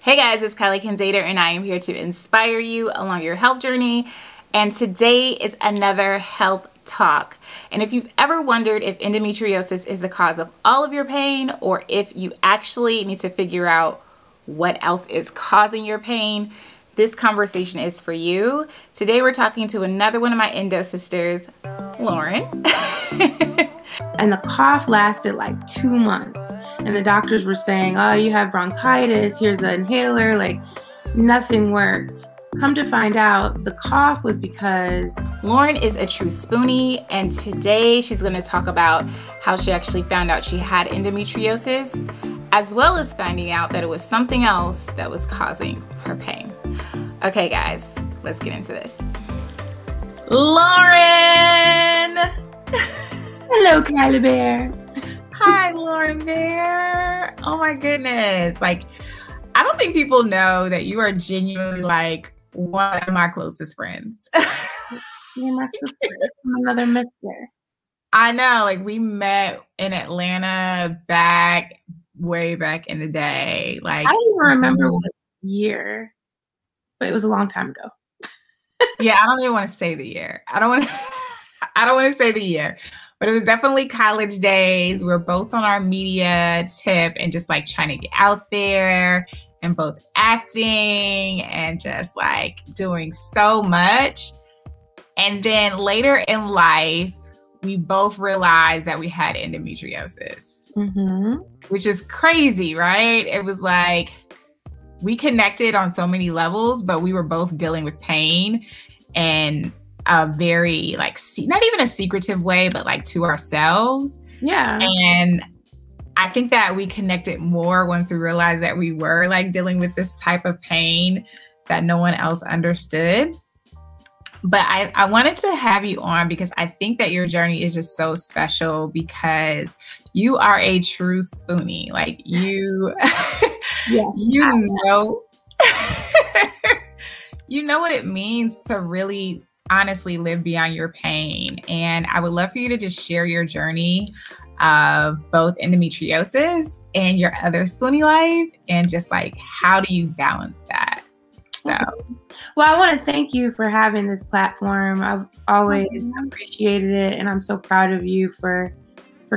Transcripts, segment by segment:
Hey guys, it's Kyla and I am here to inspire you along your health journey. And today is another health talk. And if you've ever wondered if endometriosis is the cause of all of your pain, or if you actually need to figure out what else is causing your pain, this conversation is for you. Today we're talking to another one of my endo sisters, Lauren. And the cough lasted like 2 months. And the doctors were saying, oh, you have bronchitis, here's an inhaler, like nothing worked. Come to find out, the cough was because Lauren is a true spoonie, and today she's going to talk about how she actually found out she had endometriosis, as well as finding out that it was something else that was causing her pain. Okay, guys, let's get into this. Lauren! Hello, Kyla Bear. Hi, Lauren Bear. Oh my goodness. Like, I don't think people know that you are genuinely like one of my closest friends. You're my sister. I'm another mister. I know, like we met in Atlanta way back in the day. Like, I don't even remember what year, but it was a long time ago. Yeah, I don't even want to say the year. I don't want to say the year. But it was definitely college days. We were both on our media tip and just like trying to get out there and both acting and just like doing so much. And then later in life, we both realized that we had endometriosis, which is crazy, right? It was like we connected on so many levels, but we were both dealing with pain and a very like not even a secretive way, but like to ourselves. Yeah. And I think that we connected more once we realized that we were like dealing with this type of pain that no one else understood. But I wanted to have you on because I think that your journey is just so special because you are a true spoonie. Like you, yes, you know, you know what it means to really honestly live beyond your pain. And I would love for you to just share your journey of both endometriosis and your other spoonie life and just like, how do you balance that? So, well, I want to thank you for having this platform. I've always appreciated it, and I'm so proud of you for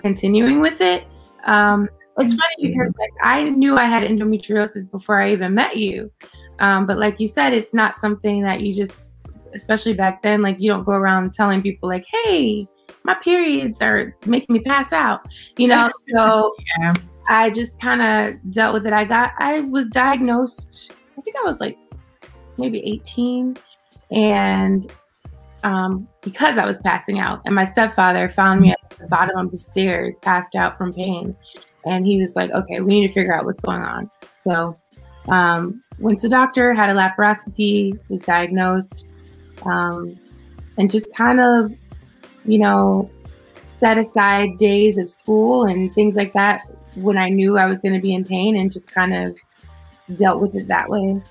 continuing with it. It's funny because like I knew I had endometriosis before I even met you. But like you said, it's not something that you just, especially back then, like you don't go around telling people like, hey, my periods are making me pass out, you know? So yeah. I just kind of dealt with it. I was diagnosed, I think I was like maybe 18. And because I was passing out, and my stepfather found me at the bottom of the stairs, passed out from pain. And he was like, okay, we need to figure out what's going on. So went to the doctor, had a laparoscopy, was diagnosed. And just kind of, you know, set aside days of school and things like that when I knew I was going to be in pain and just kind of dealt with it that way.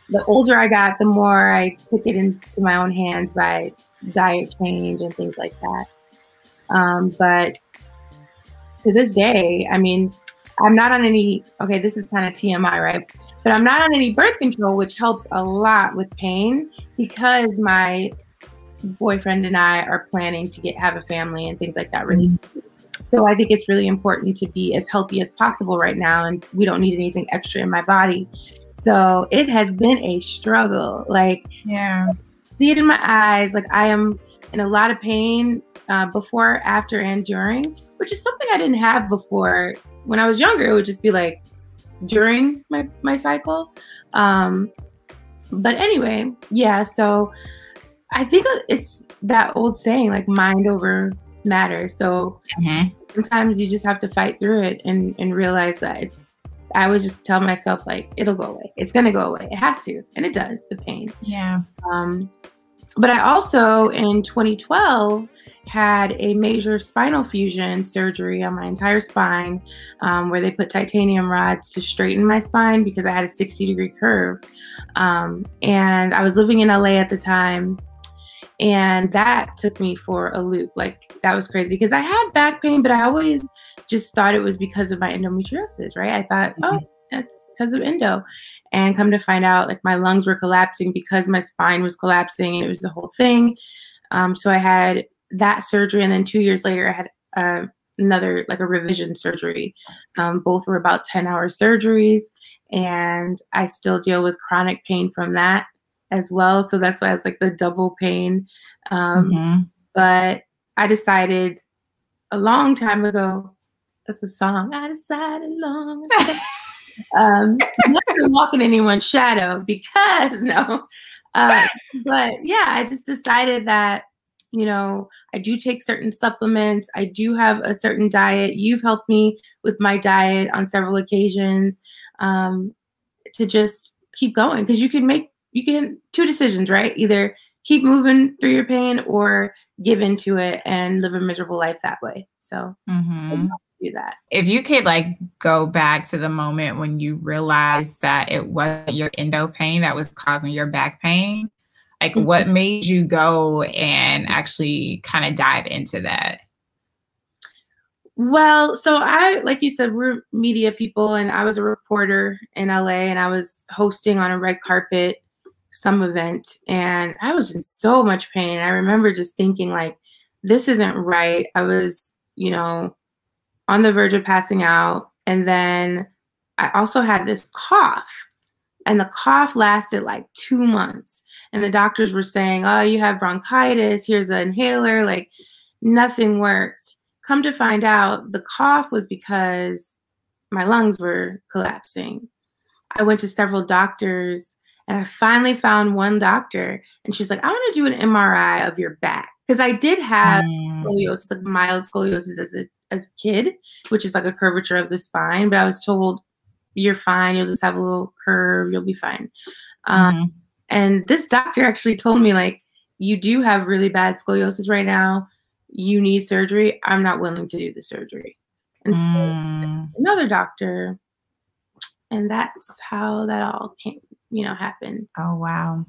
The older I got, the more I took it into my own hands by diet change and things like that. But to this day, I mean, I'm not on any, okay, this is kind of TMI, right? But I'm not on any birth control, which helps a lot with pain because my boyfriend and I are planning to have a family and things like that really soon. So I think it's really important to be as healthy as possible right now, and we don't need anything extra in my body. So it has been a struggle. Like, yeah, see it in my eyes. Like I am in a lot of pain before, after, and during, which is something I didn't have before. When I was younger, it would just be like during my cycle. But anyway, yeah, so I think it's that old saying, like mind over matter. So sometimes you just have to fight through it and realize that I would just tell myself like, it'll go away. It's going to go away. It has to. And it does, the pain. Yeah. But I also, in 2012, had a major spinal fusion surgery on my entire spine, where they put titanium rods to straighten my spine because I had a 60-degree curve. And I was living in LA at the time, and that took me for a loop. Like, that was crazy because I had back pain, but I always just thought it was because of my endometriosis, right? I thought, oh, that's because of endo. And come to find out, like, my lungs were collapsing because my spine was collapsing, and it was the whole thing. So I had that surgery, and then 2 years later, I had another, like, a revision surgery. Both were about 10-hour surgeries, and I still deal with chronic pain from that as well. So that's why it's like the double pain. But I decided a long time ago, that's a song, I decided long ago, not to walk in anyone's shadow, because no. But yeah, I just decided that, you know, I do take certain supplements. I do have a certain diet. You've helped me with my diet on several occasions, to just keep going. Because you can two decisions, right? Either keep moving through your pain or give into it and live a miserable life that way. So do that. If you could, like, go back to the moment when you realized that it wasn't your endo pain that was causing your back pain, like, what made you go and actually kind of dive into that? Well, so like you said, we're media people, and I was a reporter in LA, and I was hosting on a red carpet some event, and I was in so much pain. I remember just thinking, like, this isn't right. I was, you know, on the verge of passing out. And then I also had this cough, and the cough lasted like 2 months. And the doctors were saying, oh, you have bronchitis, here's an inhaler. Like, nothing worked. Come to find out, the cough was because my lungs were collapsing. I went to several doctors, and I finally found one doctor, and she's like, I want to do an MRI of your back. Because I did have scoliosis, like mild scoliosis as a kid, which is like a curvature of the spine. But I was told, you're fine. You'll just have a little curve. You'll be fine. And this doctor actually told me, like, you do have really bad scoliosis right now. You need surgery. I'm not willing to do the surgery. And so another doctor, and that's how that all came, happened. Oh, wow.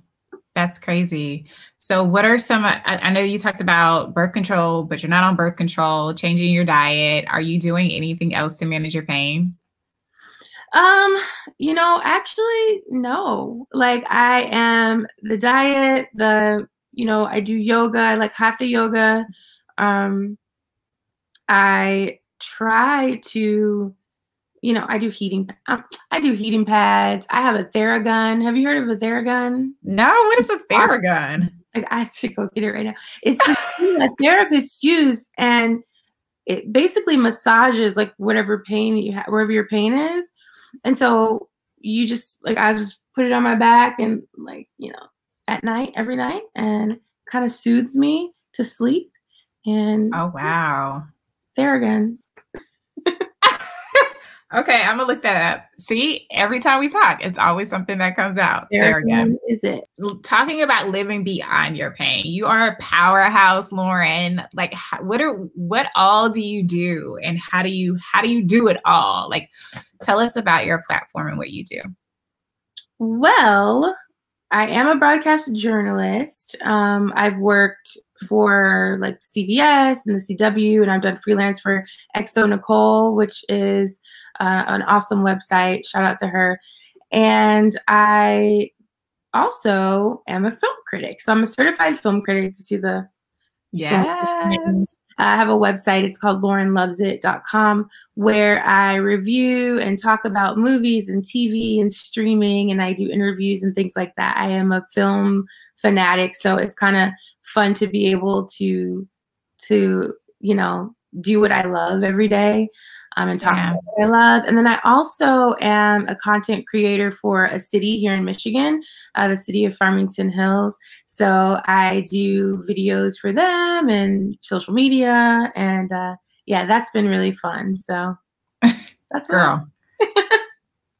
That's crazy. So what are some, I know you talked about birth control, but you're not on birth control, changing your diet. Are you doing anything else to manage your pain? Actually, no. Like, I am the diet, I do yoga. I like hatha yoga. I try to, I do heating pads. I have a Theragun. Have you heard of a Theragun? No, what is a Theragun? Like, I should go get it right now. It's the thing that therapists use, and it basically massages, like, whatever pain you have, wherever your pain is. And so you just, like, I just put it on my back, and, like, at night, every night, and kind of soothes me to sleep. And oh, wow. Theragun. Okay, I'm gonna look that up. See, every time we talk, it's always something that comes out. Theragun is it. Talking about living beyond your pain, you are a powerhouse, Lauren. Like, what all do you do, and how do you do it all? Like, tell us about your platform and what you do. Well, I am a broadcast journalist. I've worked for, like, CBS and the CW, and I've done freelance for XO Nicole, which is an awesome website. Shout out to her. And I also am a film critic. So I'm a certified film critic. You see the yes. I have a website. It's called laurenlovesit.com, where I review and talk about movies and TV and streaming, and I do interviews and things like that. I am a film fanatic, so it's kind of fun to be able to do what I love every day, and talk about what I love. And then I also am a content creator for a city here in Michigan, the city of Farmington Hills. So I do videos for them and social media, and that's been really fun. So that's girl.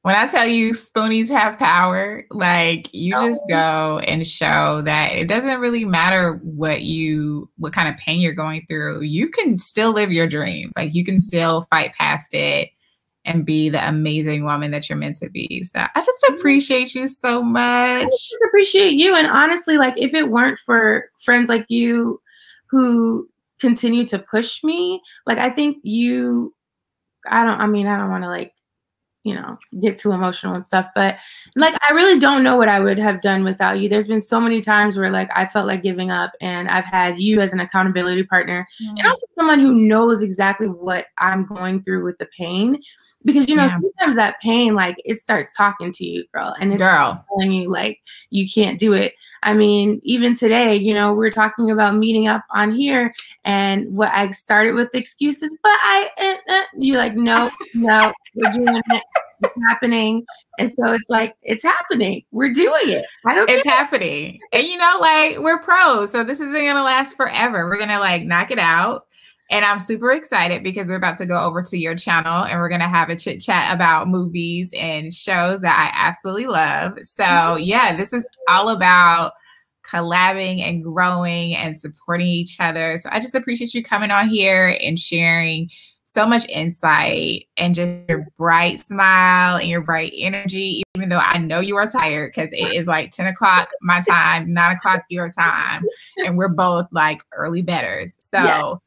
When I tell you spoonies have power, like, you just go and show that it doesn't really matter what kind of pain you're going through. You can still live your dreams. Like, you can still fight past it and be the amazing woman that you're meant to be. So I just appreciate you so much. I just appreciate you. And honestly, like, if it weren't for friends like you who continue to push me, like, I think I don't want to, like, get too emotional and stuff. But like, I really don't know what I would have done without you. There's been so many times where like I felt like giving up, and I've had you as an accountability partner, and also someone who knows exactly what I'm going through with the pain. Because, sometimes that pain, like, it starts talking to you, girl, and it's telling you, like, you can't do it. I mean, even today, we're talking about meeting up on here, and what I started with excuses, but you're like, no, we're doing it. It's happening. And so it's like, it's happening. We're doing it. It's happening. And, like, we're pros. So this isn't going to last forever. We're going to, like, knock it out. And I'm super excited because we're about to go over to your channel and we're going to have a chit chat about movies and shows that I absolutely love. So yeah, this is all about collabing and growing and supporting each other. So I just appreciate you coming on here and sharing so much insight and just your bright smile and your bright energy, even though I know you are tired because it is like 10 o'clock my time, 9 o'clock your time, and we're both like early bedders. So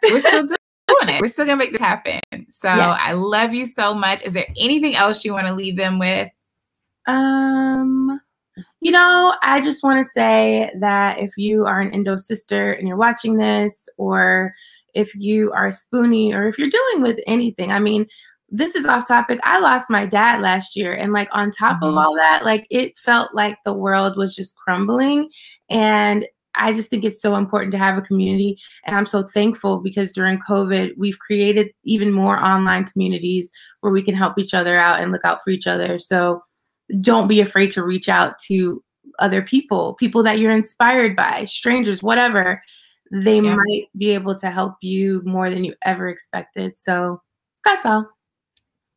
we're still doing it. We're still gonna make this happen. So I love you so much. Is there anything else you want to leave them with? I just want to say that if you are an endo sister and you're watching this, or if you are a spoonie, or if you're dealing with anything, I mean, this is off topic. I lost my dad last year, and like on top of all that, like it felt like the world was just crumbling. And I just think it's so important to have a community. And I'm so thankful because during COVID, we've created even more online communities where we can help each other out and look out for each other. So don't be afraid to reach out to other people that you're inspired by, strangers, whatever. They might be able to help you more than you ever expected. So that's all.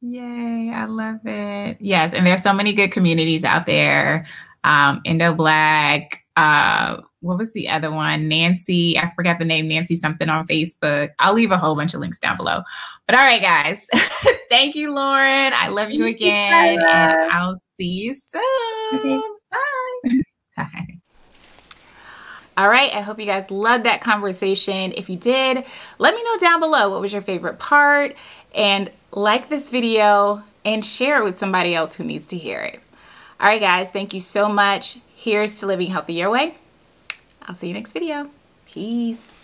Yay, I love it. Yes, and there's so many good communities out there. Endo Black, what was the other one? Nancy, I forgot the name, Nancy something on Facebook. I'll leave a whole bunch of links down below. But all right, guys. Thank you, Lauren. I love you again. And I'll see you soon. Okay, bye. Bye. All right, I hope you guys loved that conversation. If you did, let me know down below what was your favorite part, and like this video and share it with somebody else who needs to hear it. All right, guys, thank you so much. Here's to living healthy your way. I'll see you next video. Peace.